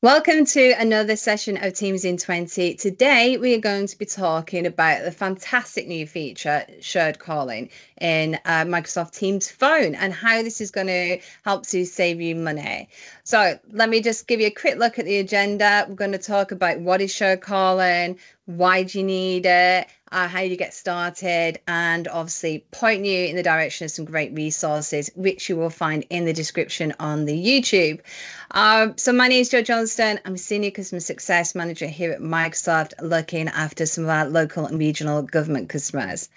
Welcome to another session of Teams in 20. Today, we are going to be talking about the fantastic new feature, shared calling, in Microsoft Teams Phone and how this is going to help to save you money. So let me just give you a quick look at the agenda. We're going to talk about what is shared calling, why do you need it, how do you get started, and obviously point you in the direction of some great resources, which you will find in the description on the YouTube. So my name is Jo Johnston. I'm a Senior Customer Success Manager here at Microsoft, looking after some of our local and regional government customers.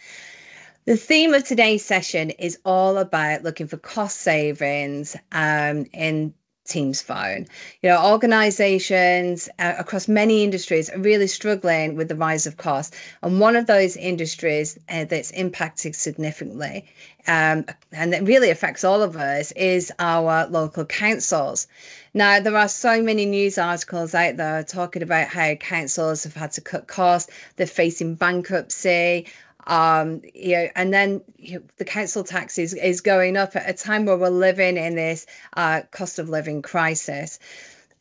The theme of today's session is all about looking for cost savings in Teams Phone. Organizations across many industries are really struggling with the rise of cost. And one of those industries that's impacted significantly and that really affects all of us is our local councils. Now, there are so many news articles out there talking about how councils have had to cut costs, they're facing bankruptcy. And then the council tax is going up at a time where we're living in this cost of living crisis.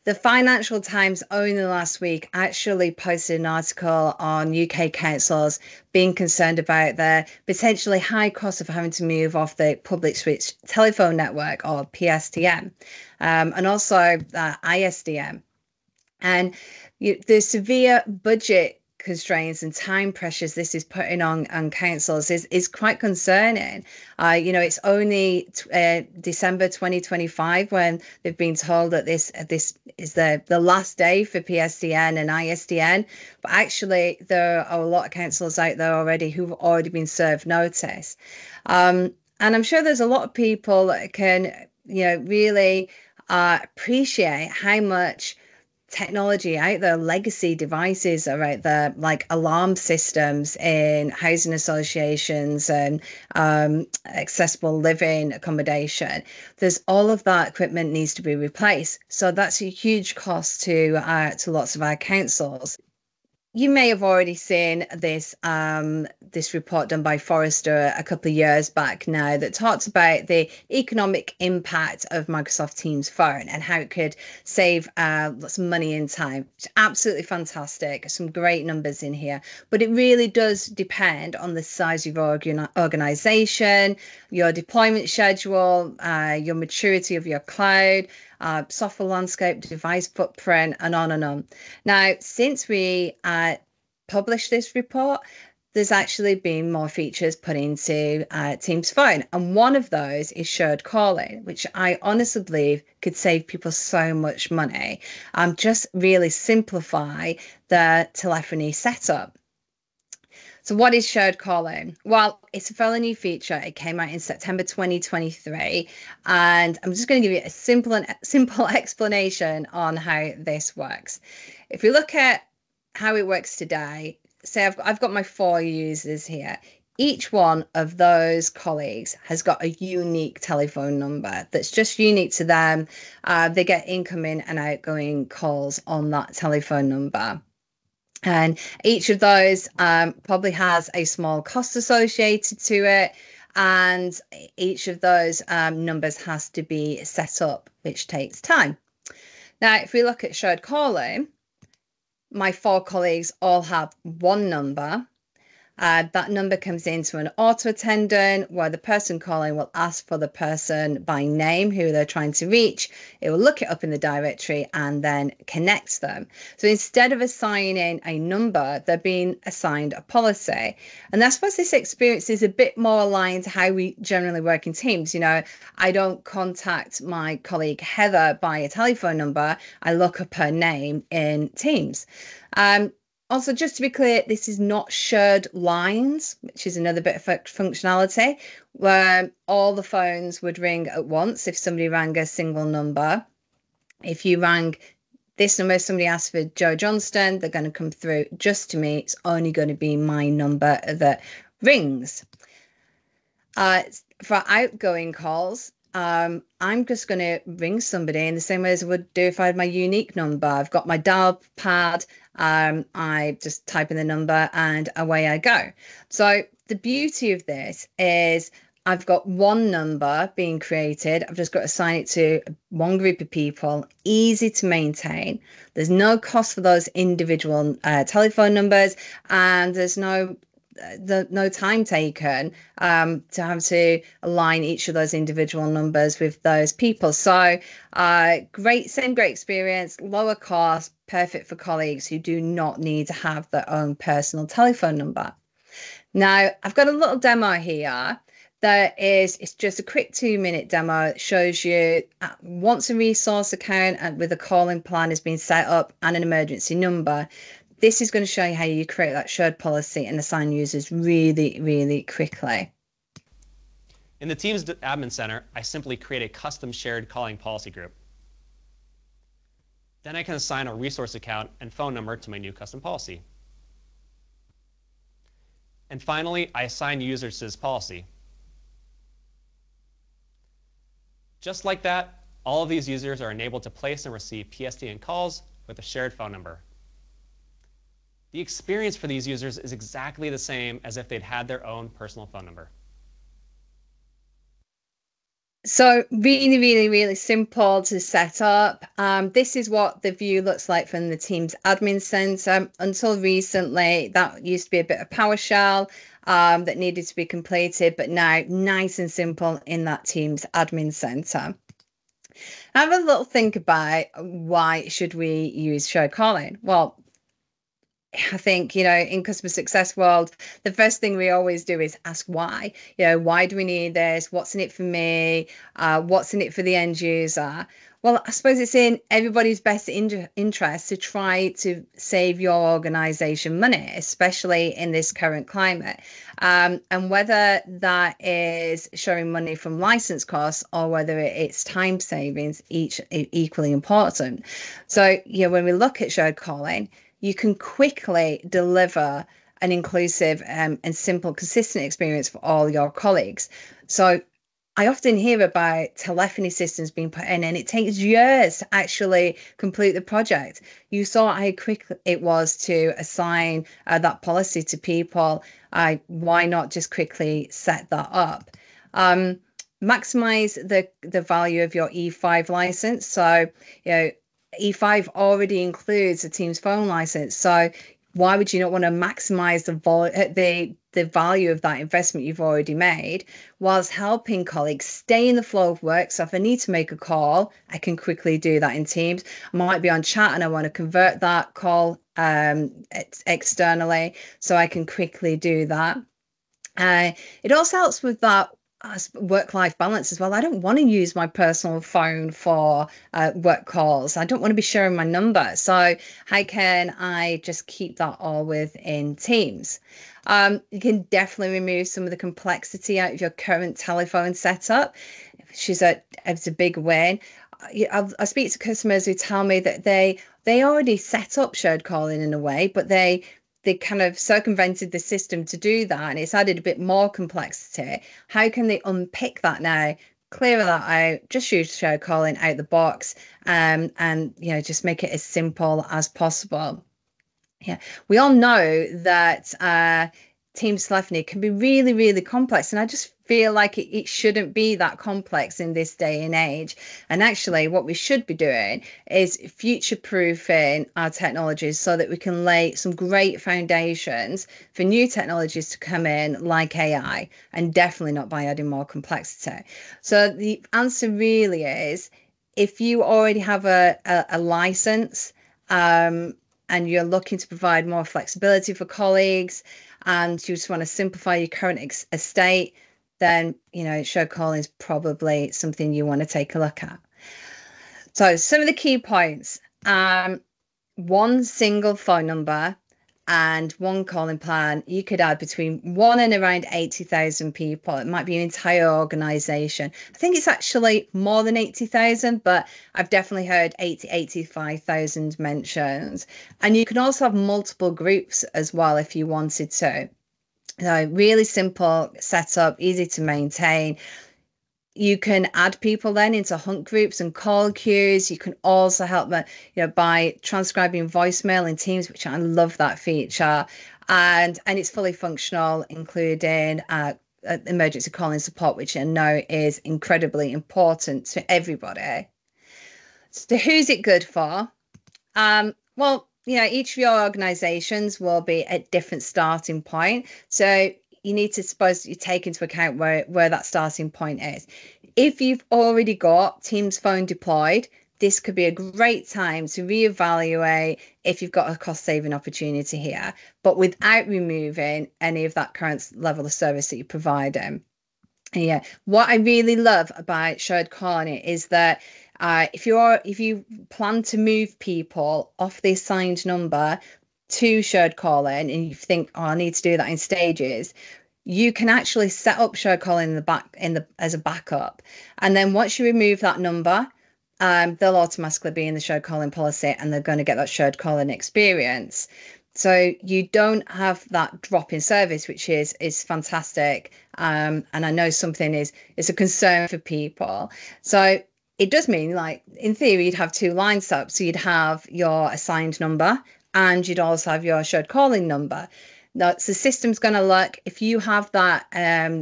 The Financial Times only last week actually posted an article on UK councils being concerned about the potentially high cost of having to move off the public switch telephone network, or PSTN, and also ISDN. And the severe budget constraints and time pressures this is putting on councils is quite concerning. It's only December 2025 when they've been told that this is the last day for PSTN and ISDN, but actually there are a lot of councils out there already who've already been served notice. And I'm sure there's a lot of people that can really appreciate how much technology out there, legacy devices are out there, like alarm systems in housing associations and accessible living accommodation. There's all of that equipment needs to be replaced. So that's a huge cost to lots of our councils. You may have already seen this report done by Forrester a couple of years back now that talks about the economic impact of Microsoft Teams Phone and how it could save lots of money and time. It's absolutely fantastic. Some great numbers in here, but it really does depend on the size of your organization, your deployment schedule, your maturity of your cloud, software landscape, device footprint, and on and on. Now, since we published this report, there's actually been more features put into Teams Phone. And one of those is shared calling, which I honestly believe could save people so much money. Just really simplify the telephony setup. So what is shared calling? Well, it's a fairly new feature. It came out in September 2023. And I'm just going to give you a simple explanation on how this works. If you look at how it works today, say I've got my 4 users here. Each one of those colleagues has got a unique telephone number that's just unique to them. They get incoming and outgoing calls on that telephone number. And each of those probably has a small cost associated to it. And each of those numbers has to be set up, which takes time. Now, if we look at shared calling, my 4 colleagues all have one number. That number comes into an auto attendant where the person calling will ask for the person by name who they're trying to reach. It will look it up in the directory and then connect them. So instead of assigning a number, they're being assigned a policy. And I suppose this experience is a bit more aligned to how we generally work in Teams. I don't contact my colleague Heather by a telephone number. I look up her name in Teams. Also, just to be clear, this is not shared lines, which is another bit of functionality, where all the phones would ring at once if somebody rang a single number. If you rang this number, somebody asked for Jo Johnston, they're going to come through just to me. It's only going to be my number that rings. For outgoing calls, I'm just going to ring somebody in the same way as I would do if I had my unique number. I've got my dial pad. I just type in the number and away I go. So the beauty of this is I've got one number being created. I've just got to assign it to one group of people, easy to maintain. There's no cost for those individual telephone numbers, and there's no time taken to have to align each of those individual numbers with those people. So great experience, lower cost, perfect for colleagues who do not need to have their own personal telephone number. Now, I've got a little demo here it's just a quick 2-minute demo. It shows you once a resource account and with a calling plan has been set up and an emergency number, this is going to show you how you create that shared policy and assign users really, really quickly. In the Teams Admin Center, I simply create a custom shared calling policy group. Then I can assign a resource account and phone number to my new custom policy. And finally, I assign users to this policy. Just like that, all of these users are enabled to place and receive PSTN calls with a shared phone number. The experience for these users is exactly the same as if they'd had their own personal phone number. So really, really, really simple to set up. This is what the view looks like from the Teams Admin Center. Until recently, that used to be a bit of PowerShell that needed to be completed, but now nice and simple in that Teams Admin Center. Have a little think about why should we use shared calling? Well, I think, in customer success world, the first thing we always do is ask why. Why do we need this? What's in it for me? What's in it for the end user? Well, I suppose it's in everybody's best interest to try to save your organization money, especially in this current climate. And whether that is showing money from license costs or whether it's time savings, each equally important. So, when we look at shared calling, you can quickly deliver an inclusive and simple, consistent experience for all your colleagues. So I often hear about telephony systems being put in, and it takes years to actually complete the project. You saw how quick it was to assign that policy to people. Why not just quickly set that up? Maximize the value of your E5 license. So, E5 already includes a Teams phone license. So why would you not want to maximize the value of that investment you've already made whilst helping colleagues stay in the flow of work? So if I need to make a call, I can quickly do that in Teams. I might be on chat and I want to convert that call externally, so I can quickly do that. It also helps with that work-life balance as well. I don't want to use my personal phone for work calls. I don't want to be sharing my number. So how can I just keep that all within Teams? You can definitely remove some of the complexity out of your current telephone setup. It's a big win. I speak to customers who tell me that they already set up shared calling in a way, but they kind of circumvented the system to do that, and it's added a bit more complexity. How can they unpick that now, clear that out, just use shared calling out the box, and just make it as simple as possible? Yeah, we all know that Teams telephony can be really, really complex, and I just feel like it shouldn't be that complex in this day and age. And actually, what we should be doing is future-proofing our technologies so that we can lay some great foundations for new technologies to come in, like AI, and definitely not by adding more complexity. So the answer really is, if you already have a license and you're looking to provide more flexibility for colleagues, and you just want to simplify your current estate, then shared calling is probably something you want to take a look at. So some of the key points: one single phone number and one calling plan. You could add between 1 and around 80,000 people. It might be your entire organization. I think it's actually more than 80,000, but I've definitely heard 85,000 mentioned. And you can also have multiple groups as well if you wanted to. So really simple setup, easy to maintain. You can add people then into hunt groups and call queues. You can also help them, by transcribing voicemail in Teams, which I love that feature. And it's fully functional, including emergency calling support, which I know is incredibly important to everybody. So who's it good for? Well, each of your organizations will be at different starting point. So you need to suppose you take into account where that starting point is. If you've already got Teams Phone deployed, this could be a great time to reevaluate if you've got a cost saving opportunity here, but without removing any of that current level of service that you're providing. Yeah, what I really love about shared calling is that if you plan to move people off the assigned number to shared calling, and you think, oh, I need to do that in stages, you can actually set up shared calling as a backup, and then once you remove that number, they'll automatically be in the shared calling policy, and they're going to get that shared calling experience. So you don't have that drop in service, which is fantastic. And I know something is a concern for people. So it does mean, like, in theory, you'd have two lines set up. So you'd have your assigned number and you'd also have your shared calling number. Now, the system's going to look, if you have that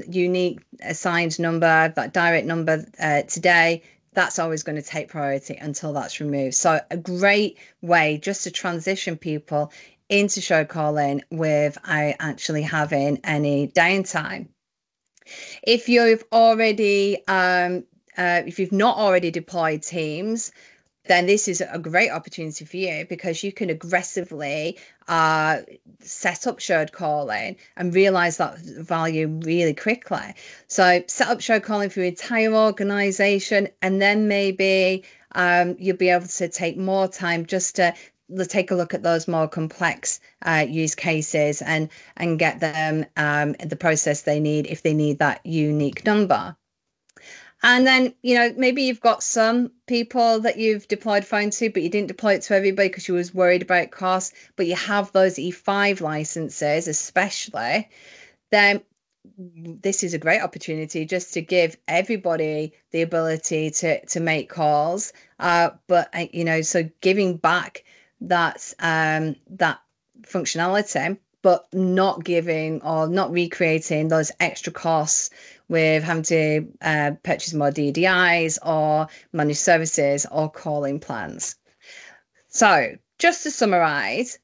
unique assigned number, that direct number today, that's always going to take priority until that's removed. So a great way just to transition people into shared calling without actually having any downtime. If you've already if you've not already deployed Teams, then this is a great opportunity for you, because you can aggressively set up shared calling and realize that value really quickly. So set up shared calling for your entire organization, and then maybe you'll be able to take more time just to take a look at those more complex use cases and get them the process they need if they need that unique number. And then, maybe you've got some people that you've deployed phone to, but you didn't deploy it to everybody because you was worried about costs, but you have those E5 licenses, especially, then this is a great opportunity just to give everybody the ability to make calls. But, so giving back that functionality, but not giving or not recreating those extra costs with having to purchase more DDIs or managed services or calling plans. So just to summarize,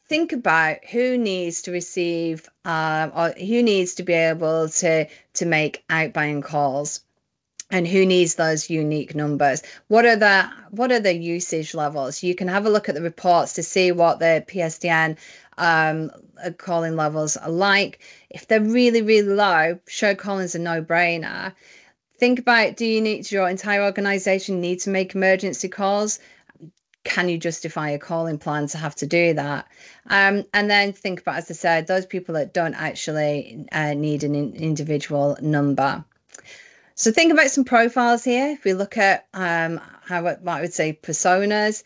think about who needs to receive or who needs to be able to make outbound calls, and who needs those unique numbers. What are the usage levels? You can have a look at the reports to see what the PSTN calling levels are like. If they're really, really low, shared calling is a no-brainer. Think about, does your entire organization need to make emergency calls? Can you justify a calling plan to have to do that? And then think about, as I said, those people that don't actually need an individual number. So think about some profiles here. If we look at what I would say personas,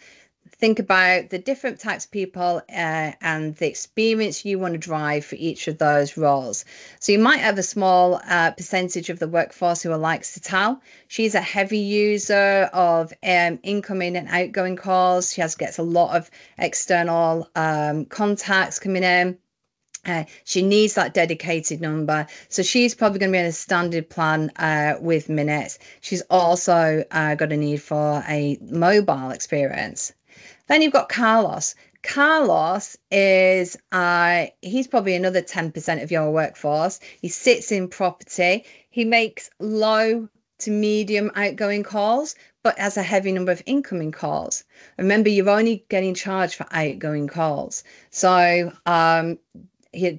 think about the different types of people and the experience you want to drive for each of those roles. So you might have a small percentage of the workforce who likes to tell. She's a heavy user of incoming and outgoing calls. She gets a lot of external contacts coming in. She needs that dedicated number. So she's probably going to be in a standard plan with minutes. She's also got a need for a mobile experience. Then you've got Carlos. Carlos is, he's probably another 10% of your workforce. He sits in property. He makes low to medium outgoing calls, but has a heavy number of incoming calls. Remember, you're only getting charged for outgoing calls. So,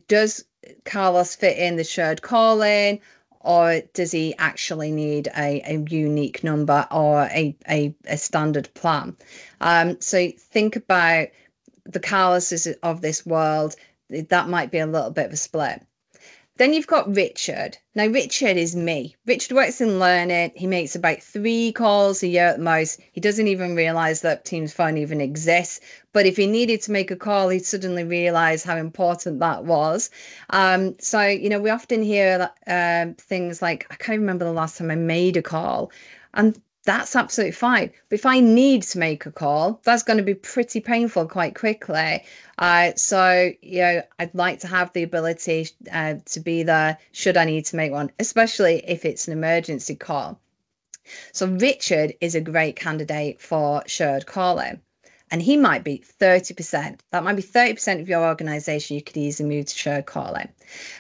does Carlos fit in the shared calling, or does he actually need a unique number or a standard plan? So think about the Carloses of this world. That might be a little bit of a split. Then you've got Richard. Now, Richard is me. Richard works in learning. He makes about 3 calls a year at most. He doesn't even realize that Teams Phone even exists. But if he needed to make a call, he'd suddenly realize how important that was. So, we often hear things like, I can't remember the last time I made a call. And that's absolutely fine. But if I need to make a call, that's going to be pretty painful quite quickly. So, I'd like to have the ability to be there should I need to make one, especially if it's an emergency call. So Richard is a great candidate for shared calling. And he might be 30%. That might be 30% of your organization you could easily move to shared calling.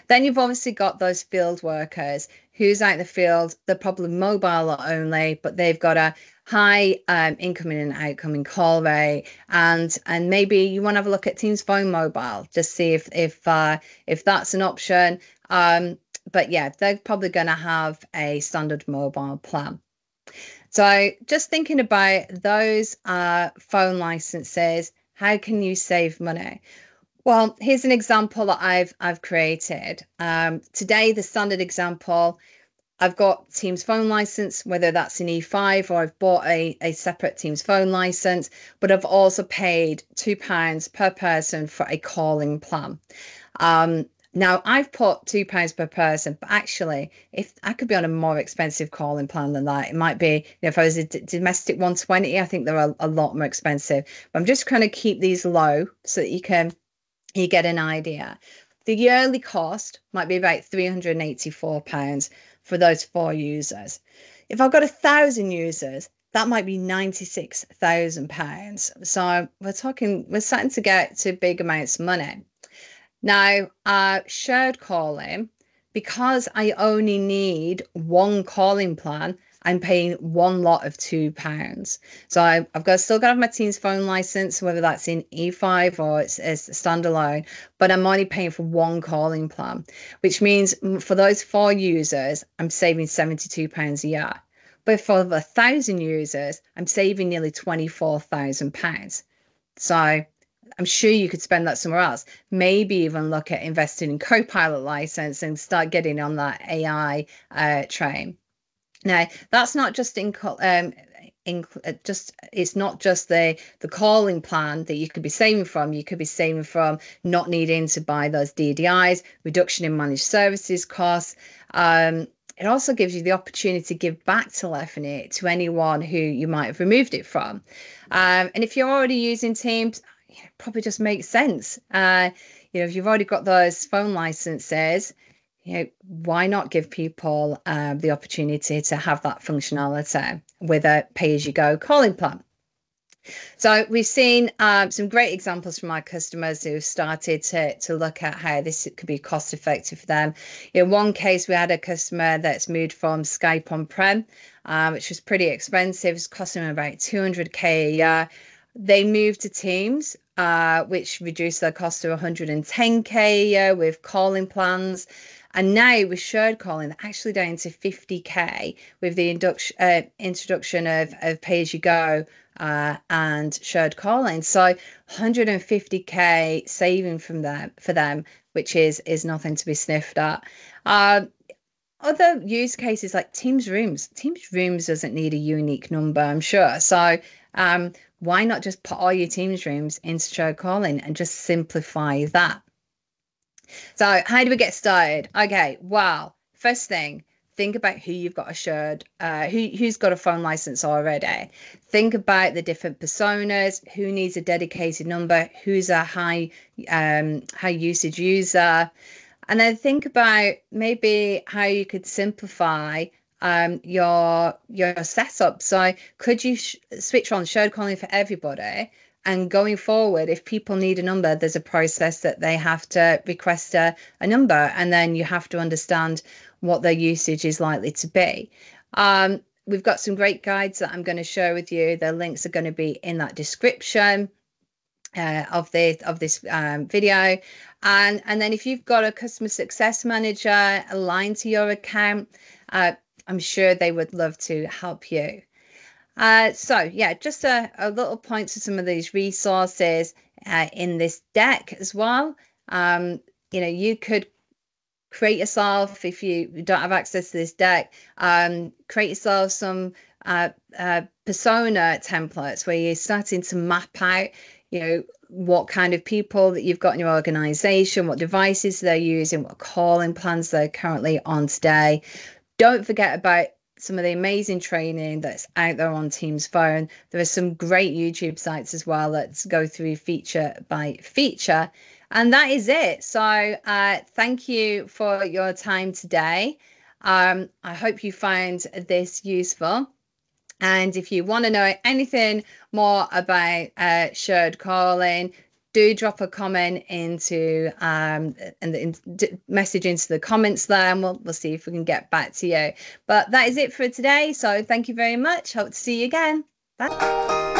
Then you've obviously got those field workers who's out in the field. They're probably mobile only, but they've got a high incoming and outgoing call rate. And maybe you want to have a look at Teams Phone Mobile, just see if that's an option. But yeah, they're probably going to have a standard mobile plan. So just thinking about those phone licenses, how can you save money? Well, here's an example that I've created. Today, the standard example, I've got Teams phone license, whether that's in E5 or I've bought a separate Teams phone license, but I've also paid £2 per person for a calling plan. Now, I've put £2 per person, but actually, if I could be on a more expensive calling plan than that, it might be, if I was a domestic 120, I think they're a lot more expensive. But I'm just trying to keep these low so that you get an idea. The yearly cost might be about £384 for those 4 users. If I've got 1,000 users, that might be £96,000. So we're starting to get to big amounts of money. Now, shared calling, because I only need one calling plan, I'm paying one lot of £2. So I've still got to have my Teams phone license, whether that's in E5 or it's standalone, but I'm only paying for one calling plan, which means for those 4 users, I'm saving £72 a year. But for the 1,000 users, I'm saving nearly £24,000. So I'm sure you could spend that somewhere else. Maybe even look at investing in Copilot license and start getting on that AI train. Now, that's not just it's not just the calling plan that you could be saving from. You could be saving from not needing to buy those DDIs, reduction in managed services costs. It also gives you the opportunity to give back telephony to anyone who you might have removed it from. And if you're already using Teams, it probably just makes sense. If you've already got those phone licenses, why not give people the opportunity to have that functionality with a pay-as-you-go calling plan? So we've seen some great examples from our customers who've started to look at how this could be cost effective for them. In one case, we had a customer that's moved from Skype on-prem, which was pretty expensive. It's costing them about 200k a year. They moved to Teams, which reduced their cost to 110k a year with calling plans. And now with shared calling, they're actually down to 50k with the introduction of pay-as-you-go and shared calling. So 150k saving for them, which is nothing to be sniffed at. Other use cases like Teams Rooms. Teams Rooms doesn't need a unique number, I'm sure. So why not just put all your Teams Rooms into shared calling and just simplify that? So how do we get started? Okay, well, first thing, think about who you've got a shared, who's got a phone license already. Think about the different personas, who needs a dedicated number, who's a high usage user. And then think about maybe how you could simplify your setup. So could you switch on shared calling for everybody? And going forward, if people need a number, there's a process that they have to request a number, and then you have to understand what their usage is likely to be. We've got some great guides that I'm going to share with you. The links are going to be in that description of this video. And then if you've got a customer success manager aligned to your account, I'm sure they would love to help you. So yeah, just a little point to some of these resources in this deck as well. You could create yourself, if you don't have access to this deck, create yourself some persona templates where you're starting to map out, what kind of people that you've got in your organization, what devices they're using, what calling plans they're currently on today. Don't forget about some of the amazing training that's out there on Teams Phone. There are some great YouTube sites as well. Let's go through feature by feature. And that is it. So thank you for your time today. I hope you find this useful. And if you want to know anything more about shared calling, do drop a comment into message into the comments there, and we'll see if we can get back to you. But that is it for today. So thank you very much. Hope to see you again. Bye.